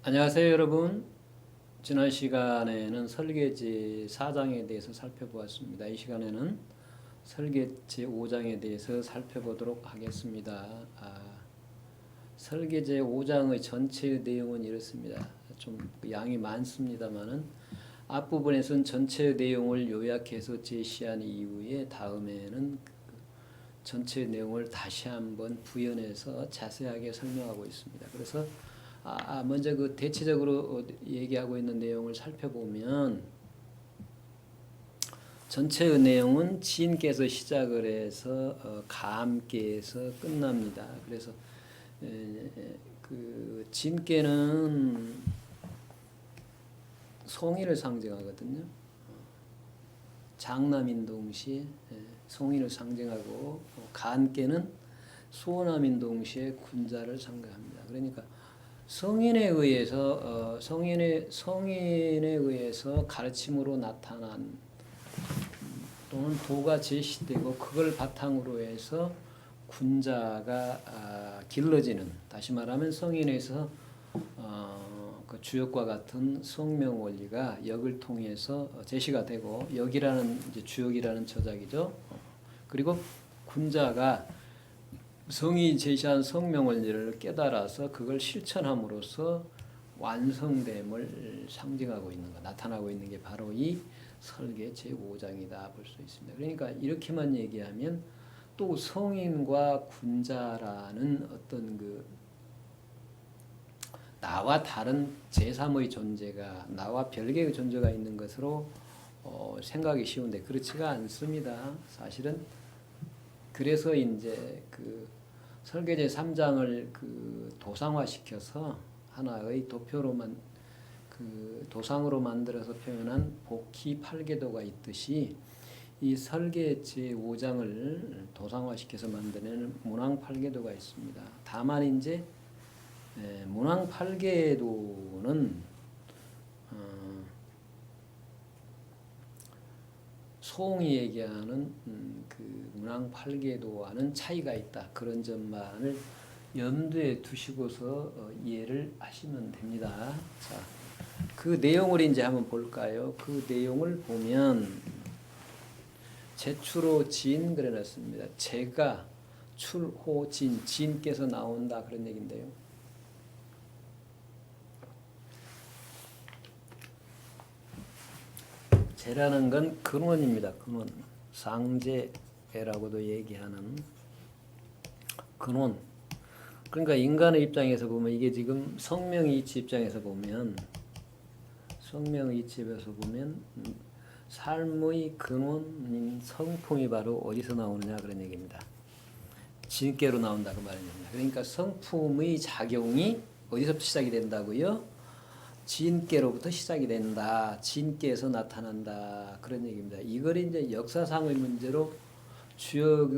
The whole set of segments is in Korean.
안녕하세요, 여러분. 지난 시간에는 설계제 4장에 대해서 살펴보았습니다. 이 시간에는 설계제 5장에 대해서 살펴보도록 하겠습니다. 설계제 5장의 전체 내용은 이렇습니다. 좀 양이 많습니다만은 앞부분에서는 전체 내용을 요약해서 제시한 이후에 다음에는 전체 내용을 다시 한번 부연해서 자세하게 설명하고 있습니다. 그래서 먼저 그 대체적으로 얘기하고 있는 내용을 살펴보면 전체의 내용은 진께서 시작을 해서 감께서 끝납니다. 그래서 그 진께는 송이를 상징하거든요. 장남인 동시에 송이를 상징하고 간께는 소남인 동시에 군자를 상징합니다. 그러니까 성인에 의해서 성인에 의해서 가르침으로 나타난 또는 도가 제시되고 그걸 바탕으로 해서 군자가 길러지는, 다시 말하면 성인에서 그 주역과 같은 성명 원리가 역을 통해서 제시가 되고, 역이라는 이제 주역이라는 저작이죠. 그리고 군자가 성이 제시한 성명 원리를 깨달아서 그걸 실천함으로써 완성됨을 상징하고 있는 것, 나타나고 있는 게 바로 이 설계 제5장이다 볼 수 있습니다. 그러니까 이렇게만 얘기하면 또 성인과 군자라는 어떤 그 나와 다른 제3의 존재가, 나와 별개의 존재가 있는 것으로 생각이 쉬운데 그렇지가 않습니다. 사실은 그래서 이제 그 설계제 3장을 그 도상화시켜서 하나의 도표로만 그 도상으로 만들어서 표현한 복희 팔계도가 있듯이 이 설계제 5장을 도상화시켜서 만드는 문왕 팔계도가 있습니다. 다만 이제 문왕 팔계도는 소홍이 얘기하는 그 문왕 팔계도와는 차이가 있다. 그런 점만을 염두에 두시고서 이해를 하시면 됩니다. 자, 그 내용을 이제 한번 볼까요? 그 내용을 보면 제추로 진 그래놨습니다. 제가 출호 진, 진께서 나온다 그런 얘기인데요. 제라는 건 근원입니다. 근원. 상제라고도 얘기하는 근원. 그러니까 인간의 입장에서 보면 이게 지금 성명의 이치 입장에서 보면 성명의 이치에서 보면 삶의 근원인 성품이 바로 어디서 나오느냐 그런 얘기입니다. 진께로 나온다 그 말입니다. 그러니까 성품의 작용이 어디서부터 시작이 된다고요? 진께로부터 시작이 된다. 진께에서 나타난다. 그런 얘기입니다. 이걸 이제 역사상의 문제로 주역,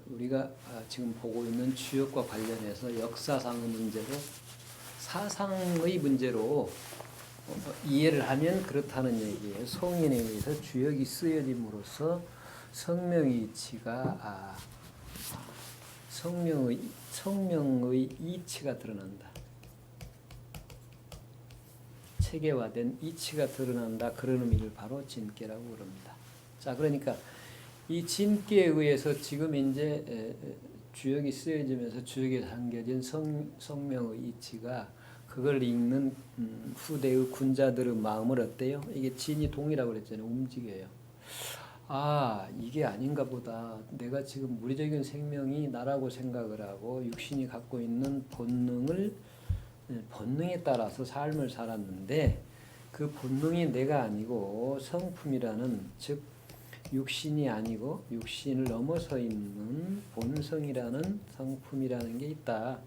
우리가 지금 보고 있는 주역과 관련해서 역사상의 문제로, 사상의 문제로 이해를 하면 그렇다는 얘기예요. 성인에 의해서 주역이 쓰여짐으로써 성명의 이치가, 성명의 이치가 드러난다. 체계화된 이치가 드러난다. 그런 의미를 바로 진께라고 그럽니다. 자, 그러니까 이 진께에 의해서 지금 이제 주역이 쓰여지면서 주역에 담겨진 성명의 이치가 그걸 읽는 후대의 군자들의 마음을 어때요? 이게 진이 동이라고 그랬잖아요. 움직여요. 이게 아닌가 보다. 내가 지금 물리적인 생명이 나라고 생각을 하고 육신이 갖고 있는 본능에 따라서 삶을 살았는데 그 본능이 내가 아니고 성품이라는, 즉 육신이 아니고 육신을 넘어서 있는 본성이라는 성품이라는 게 있다.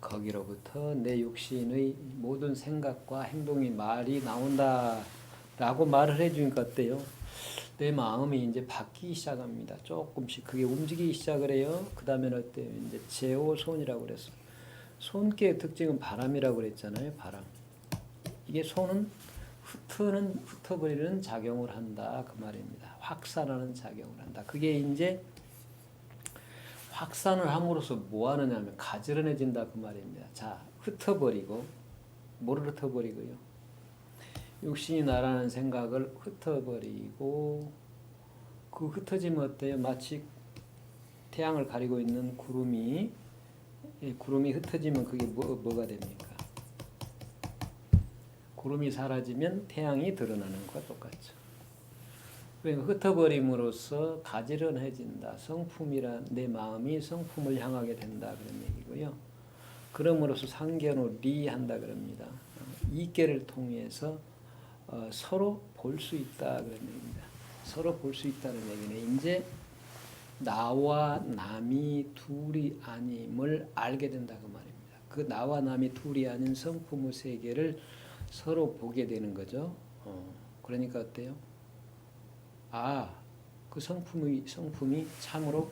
거기로부터 내 육신의 모든 생각과 행동이 말이 나온다 라고 말을 해주니까 어때요? 내 마음이 이제 바뀌기 시작합니다. 조금씩 그게 움직이기 시작을 해요. 그 다음에는 어때요? 이제 제오손이라고 그랬어요. 손께의 특징은 바람이라고 그랬잖아요. 바람. 이게 손은 흩어버리는 작용을 한다. 그 말입니다. 확산하는 작용을 한다. 그게 이제 확산을 함으로써 뭐 하느냐 하면 가지런해진다. 그 말입니다. 자, 흩어버리고 뭐를 흩어버리고요? 육신이 나라는 생각을 흩어버리고 그 흩어지면 어때요? 마치 태양을 가리고 있는 구름이 흩어지면 그게 뭐가 됩니까? 구름이 사라지면 태양이 드러나는 것과 똑같죠. 그러니까 흩어버림으로써 가지런해진다. 내 마음이 성품을 향하게 된다. 그런 얘기고요. 그럼으로써 상견우리 한다 그럽니다. 이계를 통해서 서로 볼 수 있다 그런 얘기입니다. 서로 볼 수 있다는 얘기는 이제 나와 남이 둘이 아님을 알게 된다 그 말입니다. 그 나와 남이 둘이 아닌 성품의 세계를 서로 보게 되는 거죠. 그러니까 어때요? 그 성품이 참으로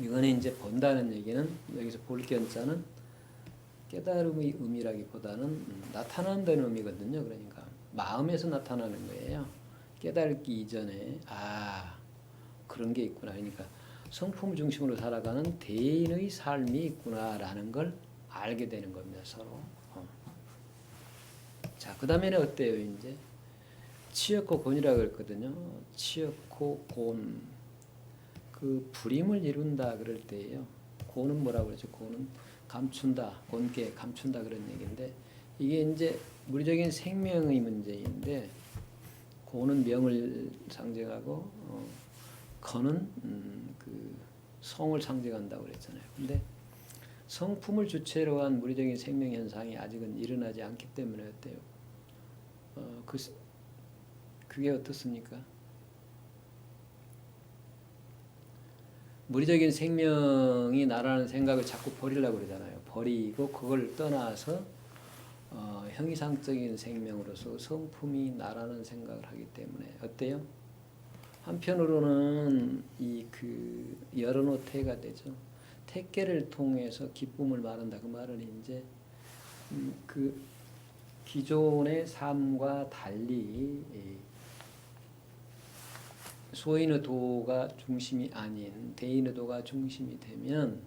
이거는 이제 본다는 얘기는 여기서 볼 견자는 깨달음의 의미라기보다는 나타난다는 의미거든요. 그러니까 마음에서 나타나는 거예요. 깨달기 이전에 그런 게 있구나. 그러니까 성품 중심으로 살아가는 대인의 삶이 있구나라는 걸 알게 되는 겁니다. 서로. 자, 그 다음에는 어때요? 이제 치였고 곤이라고 했거든요. 치였고 곤. 그 불임을 이룬다 그럴 때예요. 곤은 뭐라고 그러죠? 곤은 감춘다, 곤게 감춘다 그런 얘기인데 이게 이제 물리적인 생명의 문제인데 곤은 명을 상징하고 건은 그 성을 상징한다고 그랬잖아요. 근데 성품을 주체로 한 물리적인 생명 현상이 아직은 일어나지 않기 때문에 어때요? 그게 어떻습니까? 물리적인 생명이 나라는 생각을 자꾸 버리려고 그러잖아요. 버리고 그걸 떠나서 형이상적인 생명으로서 성품이 나라는 생각을 하기 때문에 어때요? 한편으로는 열어노태가 되죠. 택계를 통해서 기쁨을 말한다. 그 말은 이제 그 기존의 삶과 달리 소인의 도가 중심이 아닌 대인의 도가 중심이 되면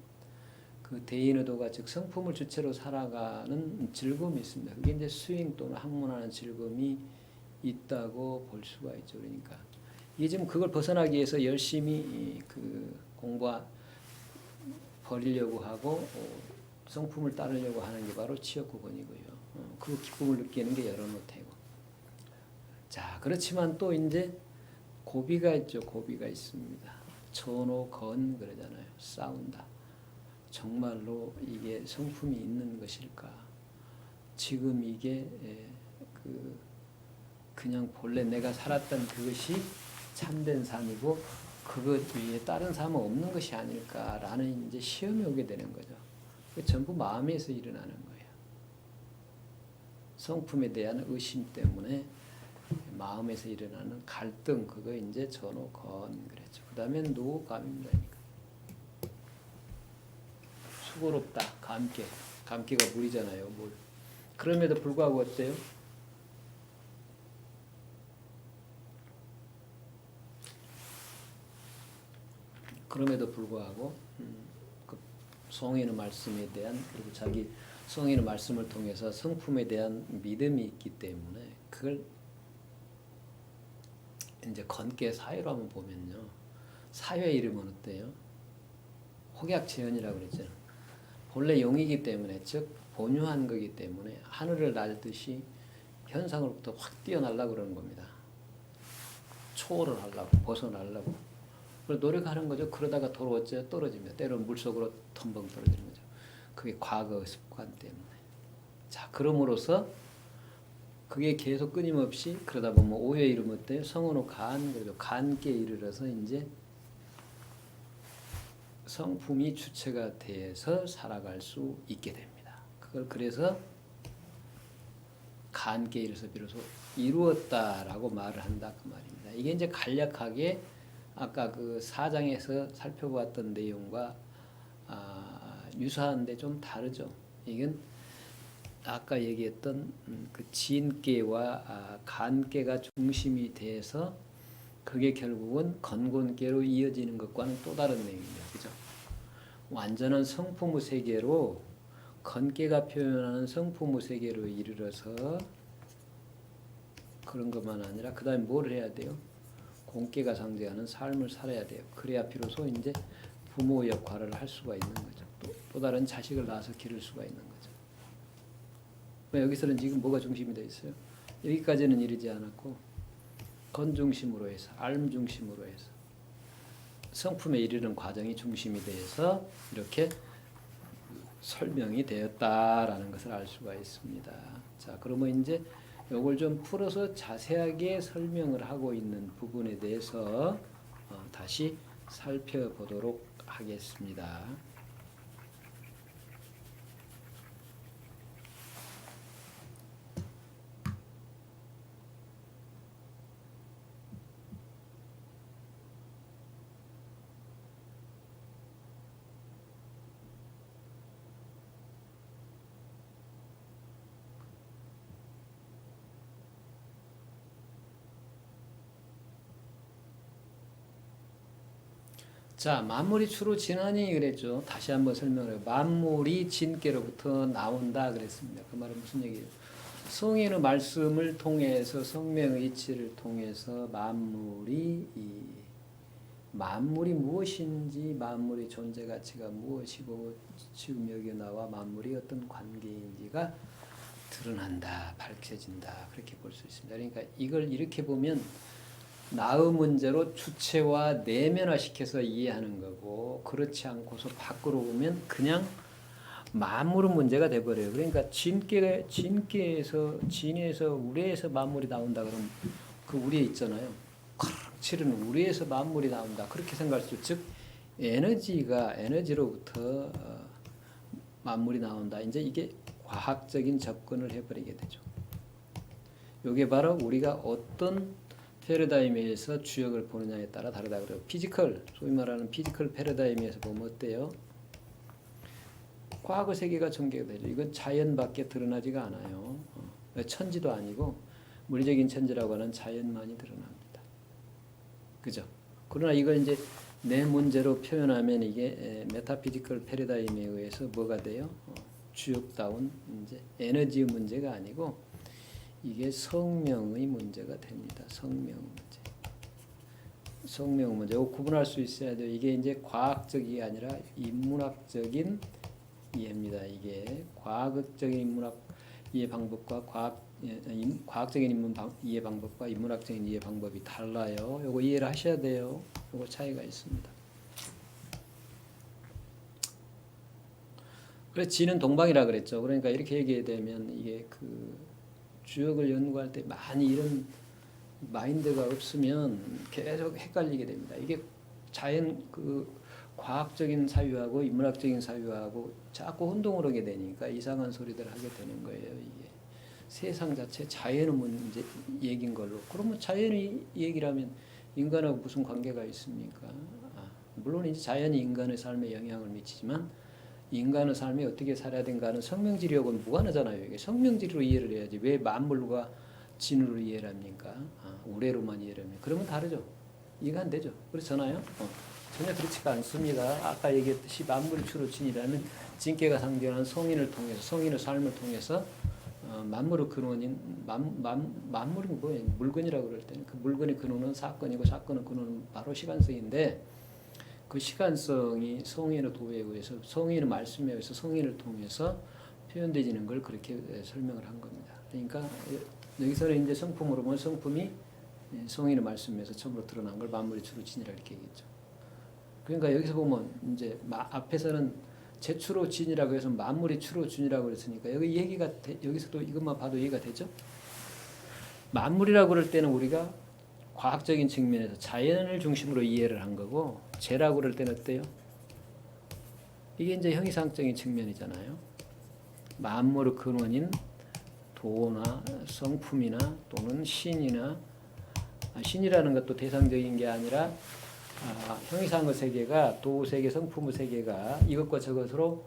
그 대인의 도가 즉 성품을 주체로 살아가는 즐거움이 있습니다. 그게 이제 수행 또는 학문하는 즐거움이 있다고 볼 수가 있죠. 그러니까 이게 지금 그걸 벗어나기 위해서 열심히 그 공부와 버리려고 하고 성품을 따르려고 하는 게 바로 치였고 권이고요. 그 기쁨을 느끼는 게 열어놓대고. 자, 그렇지만 또 이제 고비가 있죠. 고비가 있습니다. 천호건 그러잖아요. 싸운다. 정말로 이게 성품이 있는 것일까? 지금 이게 그냥 본래 내가 살았던 그것이 참된 삶이고 그것 위에 다른 삶은 없는 것이 아닐까라는 이제 시험이 오게 되는 거죠. 전부 마음에서 일어나는 거예요. 성품에 대한 의심 때문에 마음에서 일어나는 갈등 그거 이제 전호건 그랬죠. 그 다음에 노감입니다. 수고롭다. 감기가 물이잖아요. 물. 그럼에도 불구하고 어때요? 그럼에도 불구하고 그 성인의 말씀에 대한 그리고 자기 성인의 말씀을 통해서 성품에 대한 믿음이 있기 때문에 그걸 이제 건께 사회로 한번 보면요. 사회 이름은 어때요? 혹약재현이라고 그랬죠. 본래 용이기 때문에 즉 본유한 거기 때문에 하늘을 날듯이 현상으로부터 확 뛰어나려고 그러는 겁니다. 초월을 하려고 벗어나려고 노력하는 거죠. 그러다가 도로 어째 떨어집니다. 때로는 물속으로 텀벙 떨어지는 거죠. 그게 과거 습관 때문에. 자, 그럼으로써 그게 계속 끊임없이 그러다 보면 오해 이르면 어때요? 성언호 간, 그래도 간께 이르러서 이제 성품이 주체가 돼서 살아갈 수 있게 됩니다. 그걸 그래서 간께 이르러서 비로소 이루었다라고 말을 한다 그 말입니다. 이게 이제 간략하게 아까 그 4장에서 살펴보았던 내용과 유사한데 좀 다르죠. 이건 아까 얘기했던 그 진계와 간계가 중심이 돼서 그게 결국은 건곤계로 이어지는 것과는 또 다른 내용입니다. 그죠? 완전한 성품의 세계로 건깨가 표현하는 성품의 세계로 이르러서 그런 것만 아니라 그 다음에 뭘 해야 돼요? 공깨가 상징하는 삶을 살아야 돼요. 그래야 비로소 이제 부모 역할을 할 수가 있는 거죠. 또 다른 자식을 낳아서 기를 수가 있는 거죠. 여기서는 지금 뭐가 중심이 되어 있어요? 여기까지는 이르지 않았고 건 중심으로 해서 알 중심으로 해서 성품에 이르는 과정이 중심이 되어서 이렇게 설명이 되었다라는 것을 알 수가 있습니다. 자, 그러면 이제 이걸 좀 풀어서 자세하게 설명을 하고 있는 부분에 대해서 다시 살펴보도록 하겠습니다. 자, 만물이 주로 진하니 그랬죠. 다시 한번 설명을 해요. 만물이 진께로부터 나온다 그랬습니다. 그 말은 무슨 얘기예요? 성인의 말씀을 통해서 성명의 이치를 통해서 만물이 무엇인지 만물의 존재 가치가 무엇이고 지금 여기 나와 만물이 어떤 관계인지가 드러난다, 밝혀진다 그렇게 볼 수 있습니다. 그러니까 이걸 이렇게 보면 나의 문제로 주체와 내면화시켜서 이해하는 거고 그렇지 않고서 밖으로 보면 그냥 만물의 문제가 돼버려요. 그러니까 진에서 우리에서 만물이 나온다 그러면 그 우리에 있잖아요. 치르는 우리에서 만물이 나온다 그렇게 생각할 수 있죠. 즉 에너지로부터 만물이 나온다. 이제 이게 과학적인 접근을 해버리게 되죠. 이게 바로 우리가 어떤 패러다임에서 주역을 보느냐에 따라 다르다 그래요. 소위 말하는 피지컬 패러다임에서 보면 어때요? 과학의 세계가 전개가 되죠. 이건 자연밖에 드러나지가 않아요. 천지도 아니고 물리적인 천지라고 하는 자연만이 드러납니다. 그죠? 그러나 이걸 이제 내 문제로 표현하면 이게 메타피지컬 패러다임에 의해서 뭐가 돼요? 주역다운 이제 에너지의 문제가 아니고 이게 성명의 문제가 됩니다. 성명 문제. 성명 문제. 구분할 수 있어야 돼요. 이게 이제 과학적이 아니라 인문학적인 이해입니다. 이게 과학적인 인문학 이해 방법과 과학적인 이해 방법과 인문학적인 이해 방법이 달라요. 요거 이해를 하셔야 돼요. 요거 차이가 있습니다. 그래서 지는 동방이라 그랬죠. 그러니까 이렇게 얘기해 되면 이게 그 주역을 연구할 때 많이 이런 마인드가 없으면 계속 헷갈리게 됩니다. 이게 과학적인 사유하고 인문학적인 사유하고 자꾸 혼동을 하게 되니까 이상한 소리들 하게 되는 거예요. 이게 세상 자체 자연의 문제 얘기인 걸로. 그러면 자연의 얘기라면 인간하고 무슨 관계가 있습니까? 물론 이제 자연이 인간의 삶에 영향을 미치지만 인간의 삶이 어떻게 살아야 되는가는 성명지리하고는 무관하잖아요. 이게 성명지리로 이해를 해야지 왜 만물과 진으로 이해를 합니까? 우레로만 이해를 합니까? 그러면 다르죠. 이해가 안 되죠. 그렇잖아요. 전혀 그렇지가 않습니다. 아까 얘기했듯이 만물이 주로 진이라는 진께가 상징하는 성인을 통해서 성인의 삶을 통해서 만물의 근원인 만물이 뭐예요? 물건이라고 그럴 때는 그 물건의 근원은 사건이고 사건의 근원은 바로 시간성인데 그 시간성이 성인의 도에 의해서 성인의 말씀에 의해서 성인을 통해서 표현되지는 걸 그렇게 설명을 한 겁니다. 그러니까 여기서는 이제 성품으로 보면 성품이 성인의 말씀에서 처음으로 드러난 걸 만물이 주로 진이라 이렇게 얘기했죠. 그러니까 여기서 보면 이제 앞에서는 제추로 진이라고 해서 만물이 추로 진이라고 그랬으니까 여기 얘기가 여기서도 이것만 봐도 이해가 되죠? 만물이라고 그럴 때는 우리가 과학적인 측면에서 자연을 중심으로 이해를 한 거고 재라고 그럴 때는 어때요? 이게 이제 형이상적인 측면이잖아요. 만물의 근원인 도나 성품이나 또는 신이라는 것도 대상적인 게 아니라 형이상의 세계가 도세계, 성품의 세계가 이것과 저것으로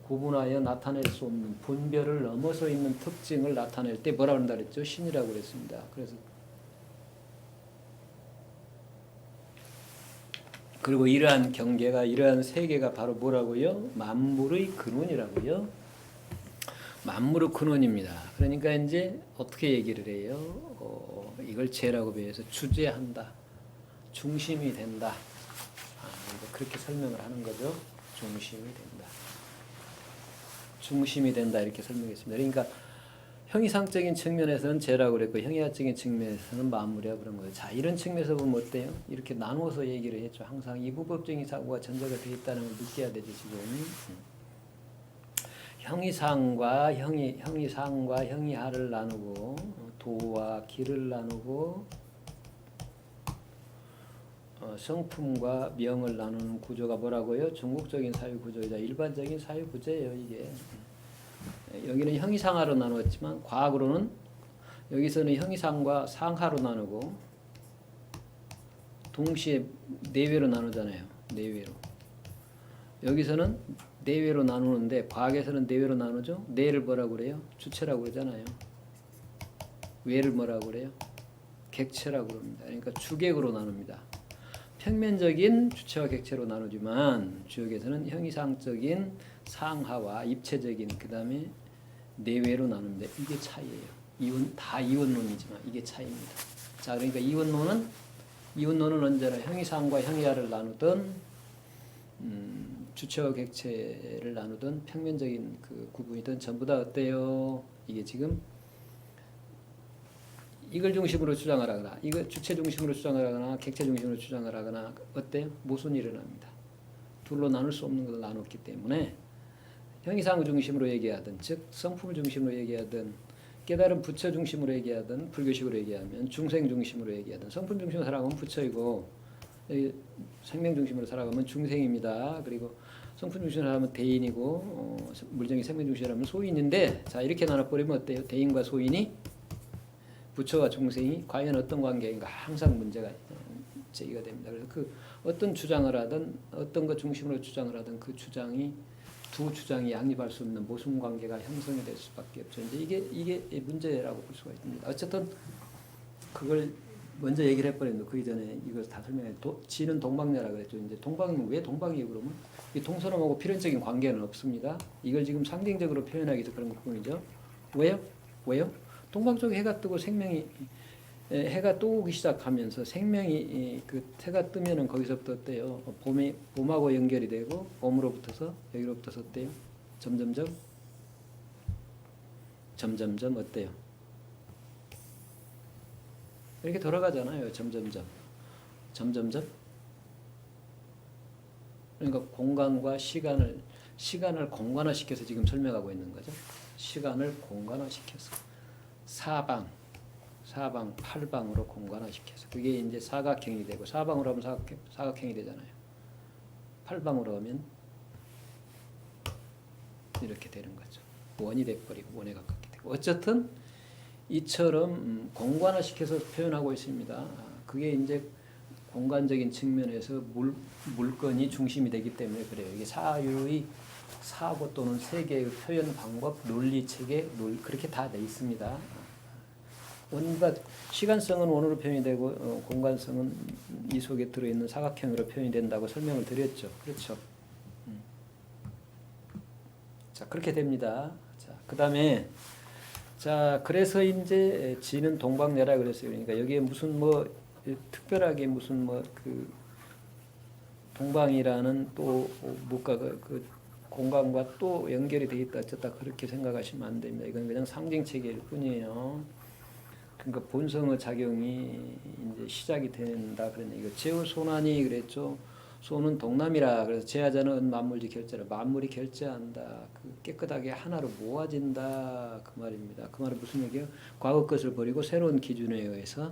구분하여 나타낼 수 없는 분별을 넘어서 있는 특징을 나타낼 때 뭐라고 한다 그랬죠? 신이라고 그랬습니다. 그리고 이러한 경계가 이러한 세계가 바로 뭐라고요? 만물의 근원이라고요. 만물의 근원입니다. 그러니까 이제 어떻게 얘기를 해요? 이걸 제라고 배워서 주재한다. 중심이 된다. 그렇게 설명을 하는 거죠. 중심이 된다. 중심이 된다 이렇게 설명했습니다. 그러니까 형이상적인 측면에서는 제라고 그랬고 형이하적인 측면에서는 만물이라고 그런 거예요. 자, 이런 측면에서 보면 어때요? 이렇게 나누어서 얘기를 했죠. 항상 이부법적인 사고가 전제가 되어 있다는 걸 느껴야 되죠. 지금 형이상과 형이하를 나누고 도와 기를 나누고 성품과 명을 나누는 구조가 뭐라고요? 중국적인 사회 구조이자 일반적인 사회 구조예요. 이게 여기는 형이상하로 나누었지만 과학으로는 여기서는 형이상과 상하로 나누고 동시에 내외로 나누잖아요. 내외로. 여기서는 내외로 나누는데 과학에서는 내외로 나누죠. 내를 뭐라고 그래요? 주체라고 그러잖아요. 외를 뭐라고 그래요? 객체라고 그럽니다. 그러니까 주객으로 나눕니다. 평면적인 주체와 객체로 나누지만 주역에서는 형이상적인 상하와 입체적인 그 다음에 내외로 나눕니다. 이게 차이예요. 다 이원론이지만 이게 차이입니다. 자, 그러니까 이원론은 언제나 형이상과 형이하를 나누던 주체와 객체를 나누던 평면적인 그 구분이든 전부 다 어때요? 이게 지금 이걸 중심으로 주장을 하거나 이거 주체 중심으로 주장을 하거나 객체 중심으로 주장을 하거나 어때요? 모순이 일어납니다. 둘로 나눌 수 없는 것을 나눴기 때문에 형이상 중심으로 얘기하든 즉 성품을 중심으로 얘기하든 깨달은 부처 중심으로 얘기하든 불교식으로 얘기하면 중생 중심으로 얘기하든 성품 중심으로 살아가면 부처이고 생명 중심으로 살아가면 중생입니다. 그리고 성품 중심으로 살아가면 대인이고 물정이 생명 중심으로 하면 소인인데 자 이렇게 나눠버리면 어때요? 대인과 소인이 부처와 중생이 과연 어떤 관계인가 항상 문제가 제기가 됩니다. 그래서 그 어떤 주장을 하든 어떤 것 중심으로 주장을 하든 그 주장이 두 주장이 양립할 수 없는 모순 관계가 형성이 될 수밖에 없죠. 이제 이게 문제라고 볼 수가 있습니다. 어쨌든 그걸 먼저 얘기를 해버렸는데 그 이전에 이걸 다 설명해. 지는 동방녀라 그랬죠. 이제 동방은 왜 동방이에요? 그러면 이 동서남하고 필연적인 관계는 없습니다. 이걸 지금 상징적으로 표현하기 위해서 그런 것뿐이죠. 왜요? 동방 쪽에 해가 뜨고 생명이 해가 뜨기 시작하면서 생명이 그 해가 뜨면은 거기서부터 어때요? 봄하고 연결이 되고 봄으로부터서 여기로부터서 어때요? 점점점 어때요? 이렇게 돌아가잖아요. 점점점. 그러니까 공간과 시간을 공간화시켜서 지금 설명하고 있는 거죠. 시간을 공간화시켜서 사방, 팔방으로 공간화시켜서 그게 이제 사각형이 되고 사방으로 하면 사각형이 되잖아요. 팔방으로 하면 이렇게 되는 거죠. 원이 돼버리고 원에 가깝게 되고 어쨌든 이처럼 공간화시켜서 표현하고 있습니다. 그게 이제 공간적인 측면에서 물건이 중심이 되기 때문에 그래요. 이게 사유의 사고 또는 세계의 표현 방법, 논리 체계, 그렇게 다 돼 있습니다. 원과 시간성은 원으로 표현이 되고 공간성은 이 속에 들어있는 사각형으로 표현이 된다고 설명을 드렸죠. 그렇죠. 자, 그렇게 됩니다. 자, 그다음에 자, 그래서 이제 지는 동방녀라 그랬어요. 그러니까 여기에 무슨 특별하게 무슨 그 동방이라는 또 뭔가 그 공간과 또 연결이 돼 있다 어쨌다 그렇게 생각하시면 안 됩니다. 이건 그냥 상징 체계일 뿐이에요. 그러니까 본성의 작용이 이제 시작이 된다 그런 얘기고 제후손환이 그랬죠. 소는 동남이라 그래서 제하자는 만물지 결제라 만물이 결제한다. 그 깨끗하게 하나로 모아진다 그 말입니다. 그 말은 무슨 얘기예요? 과거 것을 버리고 새로운 기준에 의해서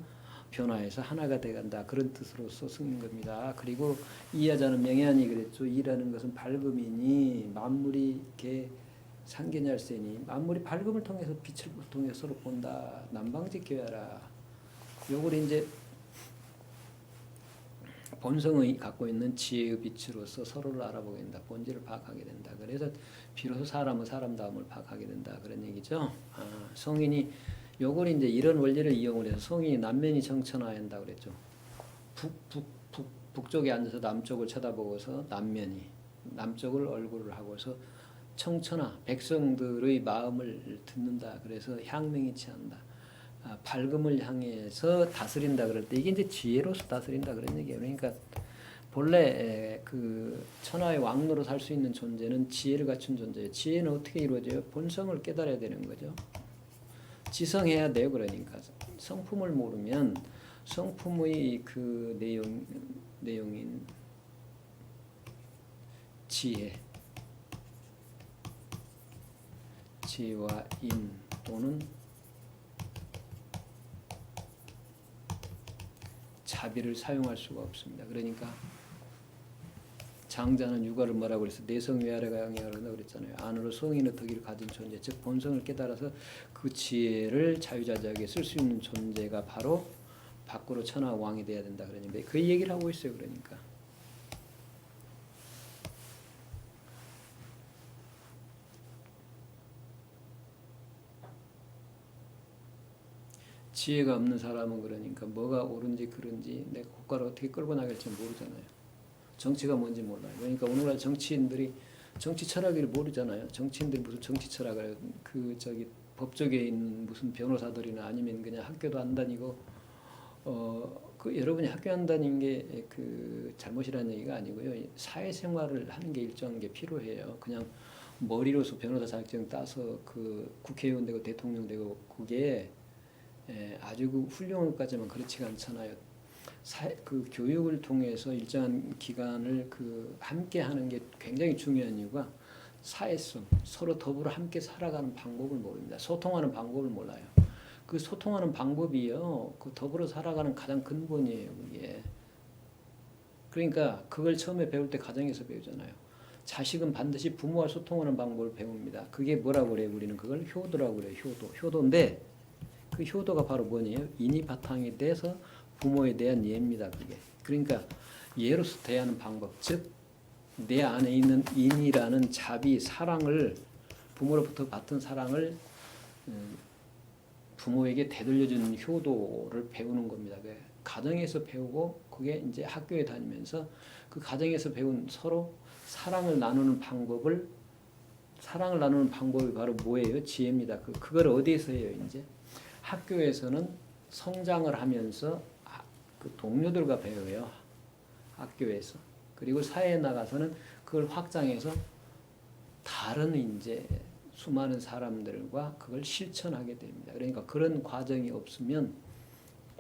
변화해서 하나가 돼간다 그런 뜻으로서 쓰는 겁니다. 그리고 이하자는 명예하니 그랬죠. 이라는 것은 밝음이니 만물이 이렇게 상견열세니 만물이 밝음을 통해서 빛을 통해서 서로 본다. 남방직교야라. 요걸 이제 본성이 갖고 있는 지혜의 빛으로서 서로를 알아보게 된다. 본질을 파악하게 된다. 그래서 비로소 사람은 사람다움을 파악하게 된다. 그런 얘기죠. 성인이 요걸 이제 이런 원리를 이용을 해서 성인이 남면이 정천해야 한다 그랬죠. 북쪽에 앉아서 남쪽을 쳐다보고서 남면이 남쪽을 얼굴을 하고서 청천하 백성들의 마음을 듣는다. 그래서 향명이 취한다. 밝음을 향해서 다스린다 그럴 때 이게 이제 지혜로서 다스린다 그런 얘기예요. 그러니까 본래 그 천하의 왕로로 살 수 있는 존재는 지혜를 갖춘 존재예요. 지혜는 어떻게 이루어져요? 본성을 깨달아야 되는 거죠. 지성해야 돼요. 그러니까 성품을 모르면 성품의 그 내용인 지혜와 인 또는 자비를 사용할 수가 없습니다. 그러니까 장자는 육아를 뭐라고 그랬어? 내성외아래가 영향한다고 그랬잖아요. 안으로 성인의 덕을 가진 존재, 즉 본성을 깨달아서 그 지혜를 자유자재하게 쓸 수 있는 존재가 바로 밖으로 천하 왕이 돼야 된다 그러는데 그 얘기를 하고 있어요. 그러니까 지혜가 없는 사람은 그러니까 뭐가 옳은지 그른지 내 국가를 어떻게 끌고 나갈지 모르잖아요. 정치가 뭔지 몰라요. 그러니까 오늘날 정치인들이 정치 철학을 모르잖아요. 정치인들이 무슨 정치 철학을 그 저기 법조계에 있는 무슨 변호사들이나 아니면 그냥 학교도 안 다니고 그 여러분이 학교 안 다닌 게 그 잘못이라는 얘기가 아니고요. 사회생활을 하는 게 일정한 게 필요해요. 그냥 머리로서 변호사 자격증 따서 그 국회의원 되고 대통령 되고 그게 아주 그 훌륭한 것까지만 그렇지가 않잖아요. 그 교육을 통해서 일정한 기간을 그 함께 하는 게 굉장히 중요한 이유가 사회성, 서로 더불어 함께 살아가는 방법을 모릅니다. 소통하는 방법을 몰라요. 그 소통하는 방법이요, 그 더불어 살아가는 가장 근본이에요, 그게. 그러니까 그걸 처음에 배울 때 가정에서 배우잖아요. 자식은 반드시 부모와 소통하는 방법을 배웁니다. 그게 뭐라고 그래요? 우리는 그걸 효도라고 그래요. 효도인데 그 효도가 바로 뭐냐요? 인이 바탕이 돼서 부모에 대한 예입니다. 그게. 그러니까 예로서 대하는 방법, 즉 내 안에 있는 인이라는 자비, 사랑을 부모로부터 받은 사랑을 부모에게 되돌려주는 효도를 배우는 겁니다. 가정에서 배우고 그게 이제 학교에 다니면서 그 가정에서 배운 서로 사랑을 나누는 방법이 바로 뭐예요? 지혜입니다. 그걸 어디에서 해요? 이제 학교에서는 성장을 하면서 그 동료들과 배워요. 학교에서. 그리고 사회에 나가서는 그걸 확장해서 다른 이제 수많은 사람들과 그걸 실천하게 됩니다. 그러니까 그런 과정이 없으면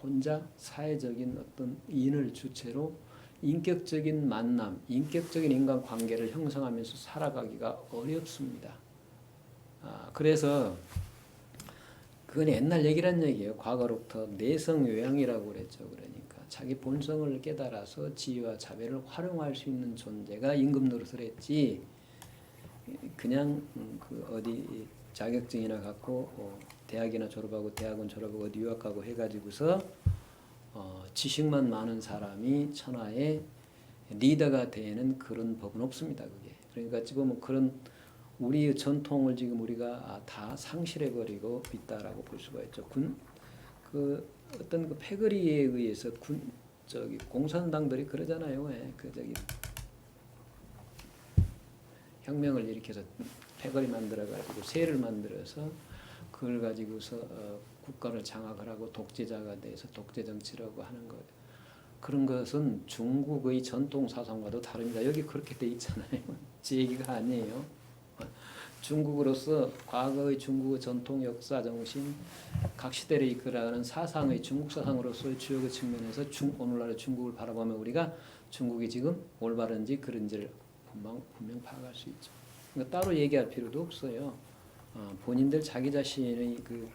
혼자 사회적인 어떤 인을 주체로 인격적인 만남, 인격적인 인간관계를 형성하면서 살아가기가 어렵습니다. 그래서 그건 옛날 얘기란 얘기예요. 과거로부터 내성외양이라고 그랬죠. 그러니까 자기 본성을 깨달아서 지혜와 자비를 활용할 수 있는 존재가 임금 노릇을 했지. 그냥 그 어디 자격증이나 갖고 대학이나 졸업하고 대학원 졸업하고 어디 유학 가고 해가지고서 지식만 많은 사람이 천하의 리더가 되는 그런 법은 없습니다. 그게. 그러니까 지금 그런 우리의 전통을 지금 우리가 다 상실해 버리고 있다라고 볼 수가 있죠. 어떤 그 패거리에 의해서 공산당들이 그러잖아요. 혁명을 일으켜서 패거리 만들어 가지고 세를 만들어서 그걸 가지고서 국가를 장악을 하고 독재자가 돼서 독재 정치라고 하는 거예요. 그런 것은 중국의 전통 사상과도 다릅니다. 여기 그렇게 돼 있잖아요. 제 얘기가 아니에요. 중국으로서 과거의 중국의 전통 역사 정신, 각 시대를 이끌어가는 사상의 중국 사상으로서의 주역의 측면에서 오늘날의 중국을 바라보면 우리가 중국이 지금 올바른지 그른지를 분명 파악할 수 있죠. 그러니까 따로 얘기할 필요도 없어요. 본인들 자기 자신의 그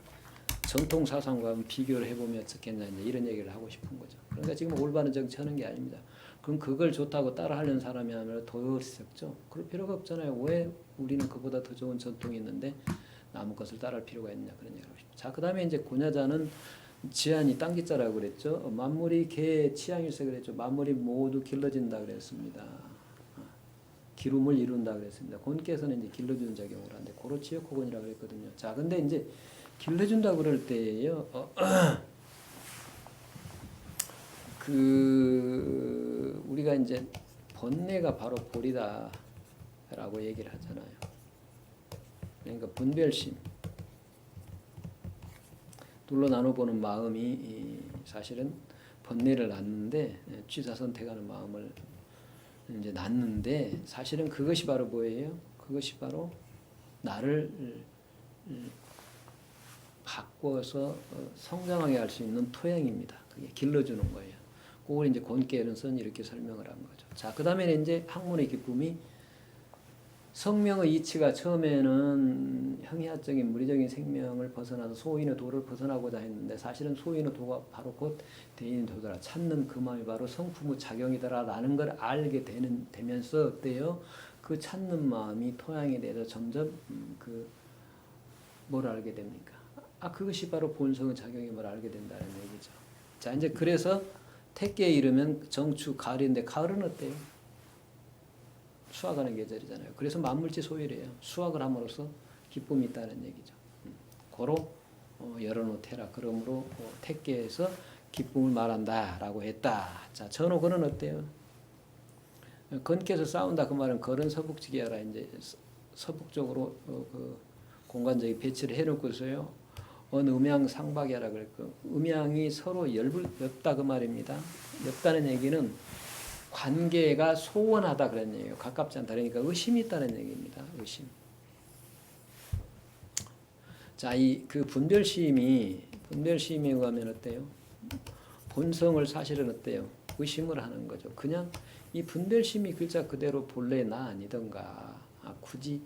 전통 사상과 비교를 해보면 어떻겠냐 이런 얘기를 하고 싶은 거죠. 그러니까 지금 올바른 정치하는 게 아닙니다. 그럼 그걸 좋다고 따라하려는 사람이 하면 더 어리석죠. 그럴 필요가 없잖아요. 왜 우리는 그보다 더 좋은 전통이 있는데 남의 것을 따라할 필요가 있느냐 그런 얘기를 하고 싶죠. 자, 그 다음에 이제 고냐자는 지안이 땅기자라고 그랬죠. 만물이 개의 취향일세 그랬죠. 만물이 모두 길러진다 그랬습니다. 기름을 이룬다 그랬습니다. 곤께서는 이제 길러주는 작용을 하는데 고로치역호곤이라고 그랬거든요. 자, 근데 이제 길러준다 그럴 때예요. 우리가 이제 번뇌가 바로 볼이다라고 얘기를 하잖아요. 그러니까 분별심. 둘로 나눠보는 마음이 사실은 번뇌를 낳는데 취사 선택하는 마음을 이제 낳는데 사실은 그것이 바로 뭐예요? 그것이 바로 나를 바꿔서 성장하게 할 수 있는 토양입니다. 그게 길러주는 거예요. 그걸 이제 곤케르는 이렇게 설명을 한 거죠. 자, 그 다음에는 이제 학문의 기쁨이 성명의 이치가 처음에는 형이하적인 물리적인 생명을 벗어나서 소인의 도를 벗어나고자 했는데 사실은 소인의 도가 바로 곧 대인의 도더라. 찾는 그 마음이 바로 성품의 작용이더라라는 걸 알게 되면서 어때요? 그 찾는 마음이 토양에 대해서 점점 뭘 알게 됩니까? 그것이 바로 본성의 작용임을 알게 된다는 얘기죠. 자, 이제 그래서 택계에 이르면 정축, 가을인데 가을은 어때요? 수확하는 계절이잖아요. 그래서 만물지 소일이에요. 수확을 함으로써 기쁨이 있다는 얘기죠. 고로 열어놓테라. 그러므로 택계에서 기쁨을 말한다라고 했다. 자, 전호건은 어때요? 건께서 싸운다 그 말은 걸은 서북지기하라. 이제 서북쪽으로 그 공간적인 배치를 해놓고서요. 음양 상박이하라 그랬고 음양이 서로 엽다 그 말입니다. 엽다는 얘기는 관계가 소원하다 그런 얘기예요. 가깝지 않다. 그러니까 의심이 있다는 얘기입니다. 의심. 자, 그 분별심에 의하면 어때요? 본성을 사실은 어때요? 의심을 하는 거죠. 그냥 이 분별심이 글자 그대로 본래 나 아니던가. 굳이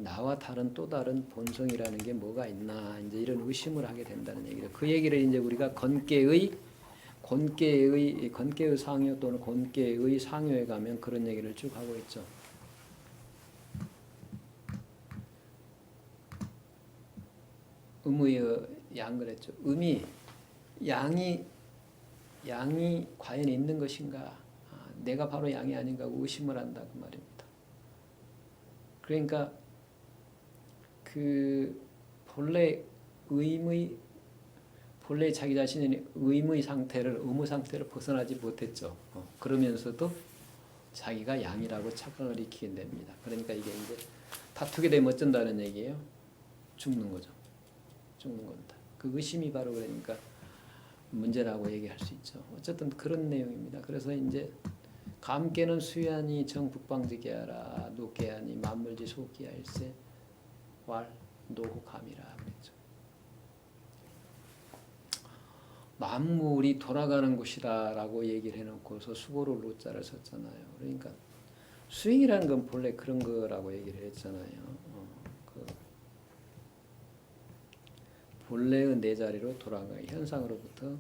나와 다른 또 다른 본성이라는 게 뭐가 있나. 이제 이런 의심을 하게 된다는 얘기죠. 그 얘기를 이제 우리가 건계의 상효 또는 건계의 상효에 가면 그런 얘기를 쭉 하고 있죠. 음의 양 그랬죠. 양이 과연 있는 것인가? 내가 바로 양이 아닌가 하고 의심을 한다 그 말입니다. 그러니까 그 본래 자기 자신의 의의 상태를 벗어나지 못했죠. 그러면서도 자기가 양이라고 착각을 일으키게 됩니다. 그러니까 이게 이제 다투게 되면 어쩐다는 얘기예요? 죽는 거죠. 죽는 겁니다. 그 의심이 바로 그러니까 문제라고 얘기할 수 있죠. 어쨌든 그런 내용입니다. 그래서 이제 감께는 수야니 정북방지게하라 노께하니 만물지 소기하일세 왈 노후 감이라 그랬죠. 만물이 돌아가는 곳이다라고 얘기를 해놓고서 수고로 로자를 썼잖아요. 그러니까 수행이라는 건 본래 그런 거라고 얘기를 했잖아요. 본래의 내 자리로 돌아가 현상으로부터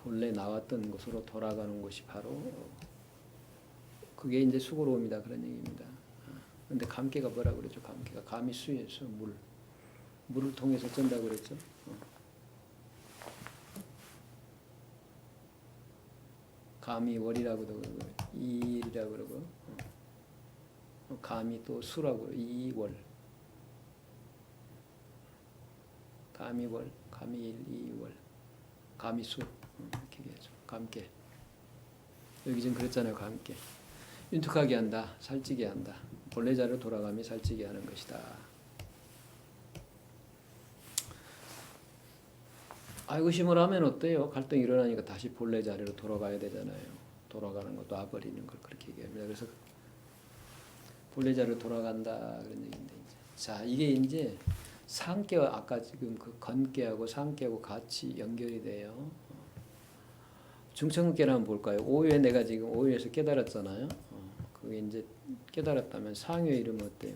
본래 나왔던 곳으로 돌아가는 곳이 바로 그게 이제 수고로움이다 그런 얘기입니다. 근데 감개가 뭐라 그랬죠? 감개가 감이 수에서 물을 통해서 쩐다고 그랬죠. 감이 월이라고도 그러고 이일이라고 그러고 감이 또 수라고 그러고 이월 감이 월, 감이 일, 이월 감이 수 이렇게 얘기하죠. 감개 여기 지금 그랬잖아요. 감개 윤택하게 한다. 살찌게 한다. 본래 자리로 돌아가며 살찌게 하는 것이다. 의심을 하면 어때요? 갈등이 일어나니까 다시 본래 자리로 돌아가야 되잖아요. 돌아가는 것도 놔버리는 걸 그렇게 얘기합니다. 그래서 본래 자리로 돌아간다 그런 얘기인데 자 이게 이제 상계와 아까 지금 그 건계하고 상계하고 같이 연결이 돼요. 중천계를 한번 볼까요? 오유에 내가 지금 오유에서 깨달았잖아요. 그게 이제 깨달았다면 상효에 이르면 어때요?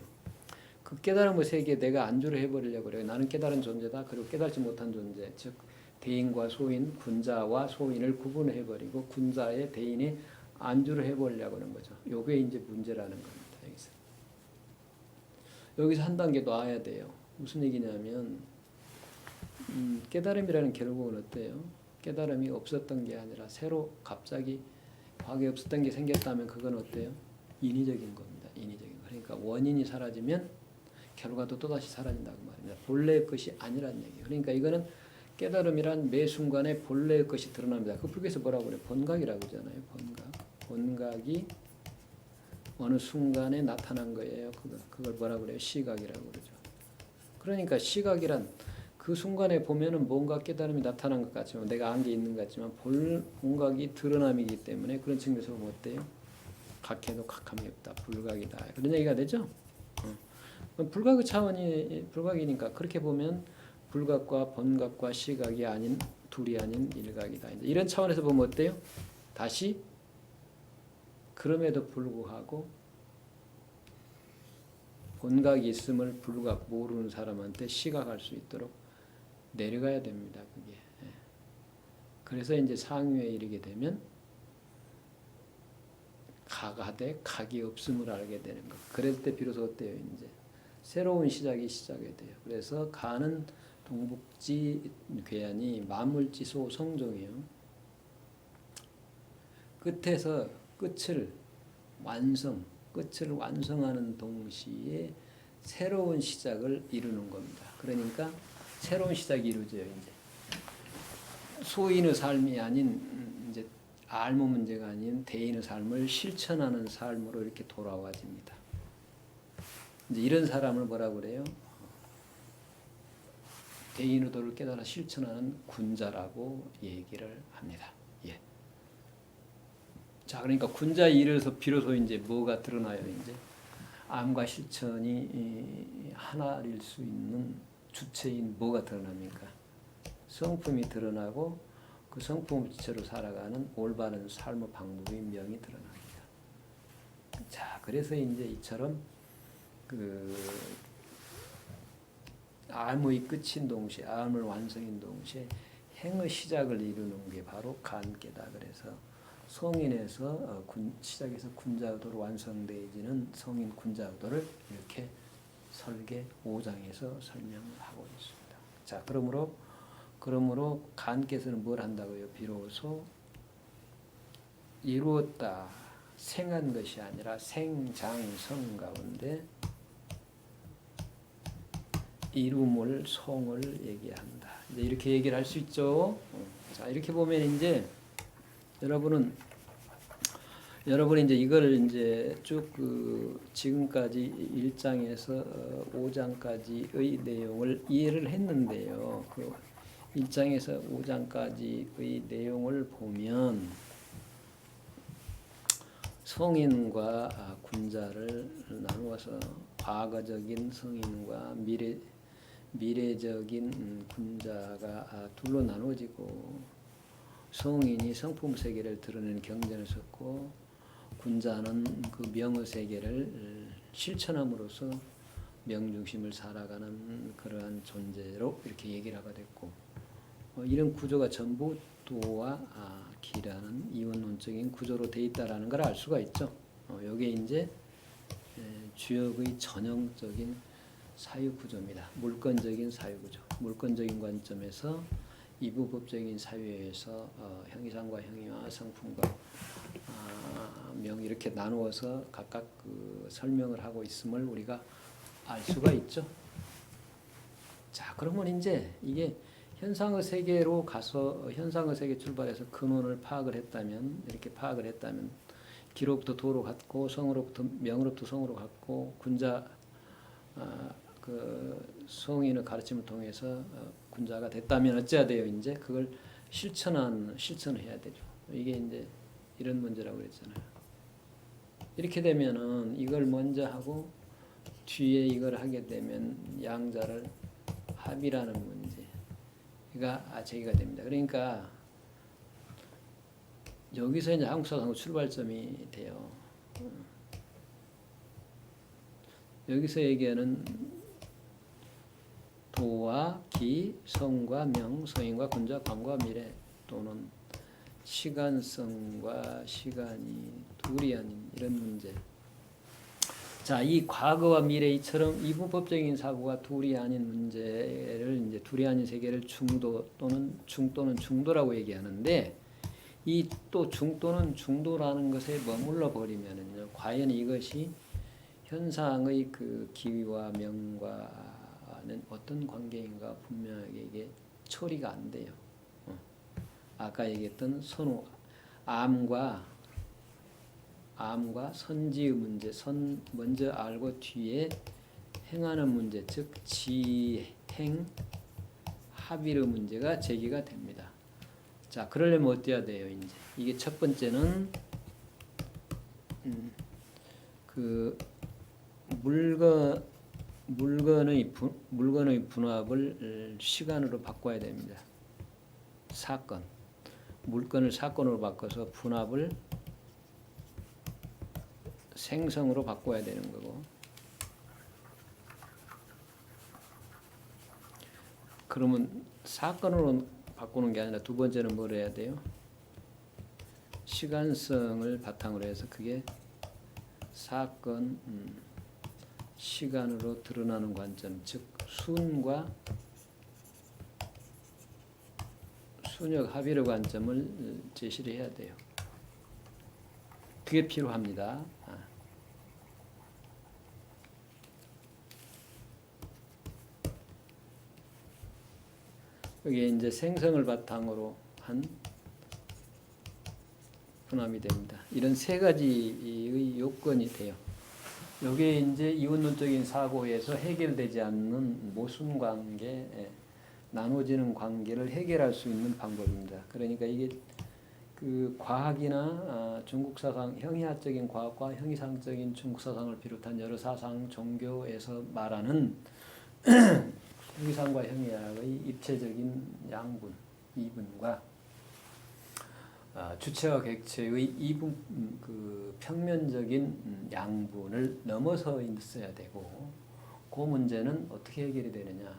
그 깨달음의 세계에 내가 안주를 해버리려고 그래요. 나는 깨달은 존재다. 그리고 깨달지 못한 존재, 즉 대인과 소인, 군자와 소인을 구분해버리고 군자의 대인이 안주를 해버리려고 하는 거죠. 요게 이제 문제라는 겁니다. 여기서 한 단계 놔야 돼요. 무슨 얘기냐면 깨달음이라는 결국은 어때요? 깨달음이 없었던 게 아니라 새로 갑자기 과거에 없었던 게 생겼다면 그건 어때요? 인위적인 겁니다. 인위적인 거. 그러니까 원인이 사라지면 결과도 또다시 사라진다고 말입니다. 본래의 것이 아니란 얘기예요. 그러니까 이거는 깨달음이란 매 순간에 본래의 것이 드러납니다. 그 불교에서 뭐라고 그래요? 본각이라고 하잖아요. 본각이 어느 순간에 나타난 거예요. 그걸 뭐라고 그래요? 시각이라고 그러죠. 그러니까 시각이란 그 순간에 보면은 뭔가 깨달음이 나타난 것 같지만 내가 안 게 있는 것 같지만 볼 공각이 드러남이기 때문에 그런 측면에서 보면 어때요? 각해도 각함이 없다. 불각이다. 그런 얘기가 되죠? 불각의 차원이 불각이니까 그렇게 보면 불각과 번각과 시각이 아닌 둘이 아닌 일각이다. 이런 차원에서 보면 어때요? 다시 그럼에도 불구하고 본각이 있음을 불각 모르는 사람한테 시각할 수 있도록 내려가야 됩니다. 그게. 그래서 이제 상위에 이르게 되면 가하되 각이 없음을 알게 되는 것. 그럴 때 비로소 어때요? 이제 새로운 시작이 시작이 돼요. 그래서 가는 동북지 괴한이 만물지소 성종이에요. 끝에서 끝을 완성하는 동시에 새로운 시작을 이루는 겁니다. 그러니까 새로운 시작이 이루어져요. 이제 소인의 삶이 아닌 이제 알무 문제가 아닌 대인의 삶을 실천하는 삶으로 이렇게 돌아와집니다. 이제 이런 사람을 뭐라고 그래요? 대인의도를 깨달아 실천하는 군자라고 얘기를 합니다. 예. 자, 그러니까 군자에 이르러서 비로소 이제 뭐가 드러나요? 이제 암과 실천이 하나일 수 있는 주체인 뭐가 드러납니까? 성품이 드러나고 그 성품을 주체로 살아가는 올바른 삶의 방법의 명이 드러납니다. 자, 그래서 이제 이처럼 그 암의 끝인 동시에 암을 완성인 동시에 행의 시작을 이루는 게 바로 간계다. 그래서 성인에서 시작해서 군자의도로 완성되어지는 성인 군자의도를 이렇게 설계 5장에서 설명을 하고 있습니다. 자, 그러므로 간께서는 뭘 한다고요? 비로소 이루었다. 생한 것이 아니라 생장성 가운데 이rum을 성을 얘기한다. 이제 이렇게 얘기를 할 수 있죠. 자, 이렇게 보면 이제 여러분이 이제 이거를 이제 쭉 그 지금까지 1장에서 5장까지의 내용을 이해를 했는데요. 그 1장에서 5장까지의 내용을 보면 성인과 군자를 나누어서 과거적인 성인과 미래적인 군자가 둘로 나누어지고 성인이 성품 세계를 드러내는 경전을 썼고 군자는 그 명의 세계를 실천함으로써 명중심을 살아가는 그러한 존재로 이렇게 얘기를 하게 됐고 이런 구조가 전부 도와 기라는 이원론적인 구조로 되어 있다라는 걸 알 수가 있죠. 이게 이제 주역의 전형적인 사유구조입니다. 물건적인 사유구조. 물건적인 관점에서 이부법적인 사유에서 형이상과 형이와 성품과 명 이렇게 나누어서 각각 그 설명을 하고 있음을 우리가 알 수가 있죠. 자, 그러면 이제 이게 현상의 세계로 가서 현상의 세계 출발해서 근원을 파악을 했다면 이렇게 파악을 했다면 기로부터 도로 갔고 성으로부터 명으로부터 성으로 갔고 군자 그 성인의 가르침을 통해서 군자가 됐다면 어찌해야 돼요? 이제 그걸 실천을 해야 되죠. 이게 이제 이런 문제라고 그랬잖아요. 이렇게 되면은 이걸 먼저 하고 뒤에 이걸 하게 되면 양자를 합이라는 문제가 제기가 됩니다. 그러니까 여기서 이제 한국사상의 출발점이 돼요. 여기서 얘기하는 도와 기, 성과 명, 성인과 군자, 관과 미래 또는 시간성과 시간이 둘이 아닌 이런 문제. 자, 이 과거와 미래 이처럼 이분법적인 사고가 둘이 아닌 문제를 이제 둘이 아닌 세계를 중도 또는 중도라고 얘기하는데 이 또 중도는 중도라는 것에 머물러 버리면은요. 과연 이것이 현상의 그 기와 명과는 어떤 관계인가 분명하게 이게 처리가 안 돼요. 아까 얘기했던 선호, 암과 선지의 문제, 먼저 알고 뒤에 행하는 문제, 즉 지행 합의의 문제가 제기가 됩니다. 자, 그러려면 어때야 돼요? 이제 이게 첫 번째는 그 물건의 분합을 시간으로 바꿔야 됩니다. 사건, 물건을 사건으로 바꿔서 분합을 생성으로 바꿔야 되는 거고, 그러면 사건으로 바꾸는 게 아니라 두 번째는 뭘 해야 돼요? 시간성을 바탕으로 해서 그게 사건 시간으로 드러나는 관점, 즉 순과 순역 합의의 관점을 제시를 해야 돼요. 그게 필요합니다. 여기에 이제 생성을 바탕으로 한 분합이 됩니다. 이런 세 가지의 요건이 돼요. 여기에 이제 이원론적인 사고에서 해결되지 않는 모순 관계, 나눠지는 관계를 해결할 수 있는 방법입니다. 그러니까 이게 그 과학이나 중국 사상, 형이학적인 과학과 형이상적인 중국 사상을 비롯한 여러 사상, 종교에서 말하는 형이상과 형이학의 입체적인 양분, 이분과 주체와 객체의 이분, 그 평면적인 양분을 넘어서 있어야 되고, 그 문제는 어떻게 해결이 되느냐?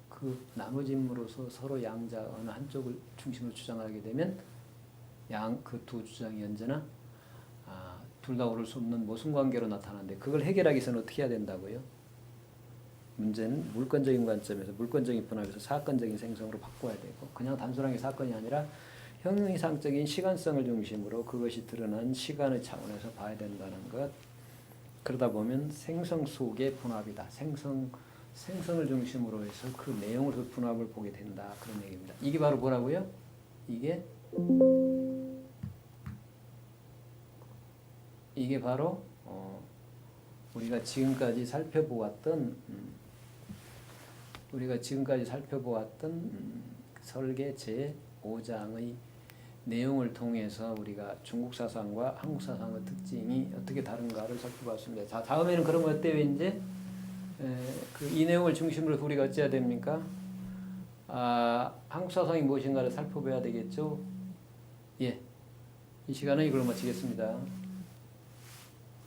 그 나눠짐으로써 서로 양자 어느 한쪽을 중심으로 주장하게 되면 그 두 주장이 언제나 둘 다 옳을 수 없는 모순 관계로 나타나는데, 그걸 해결하기 위해서는 어떻게 해야 된다고요? 문제는 물건적인 관점에서 물건적인 분합에서 사건적인 생성으로 바꿔야 되고, 그냥 단순하게 사건이 아니라 형이상적인 시간성을 중심으로 그것이 드러난 시간의 차원에서 봐야 된다는 것. 그러다 보면 생성 속의 분합이다. 생성을 중심으로 해서 그 내용으로 분합을 보게 된다. 그런 얘기입니다. 이게 바로 뭐라고요? 이게 바로 우리가 지금까지 살펴보았던 설계 제5장의 내용을 통해서 우리가 중국 사상과 한국 사상의 특징이 어떻게 다른가를 살펴봤습니다. 자, 다음에는 그럼 어때요? 이제 이 내용을 중심으로 우리가 어찌해야 됩니까? 한국 사상이 무엇인가를 살펴봐야 되겠죠? 예, 이 시간은 이걸로 마치겠습니다.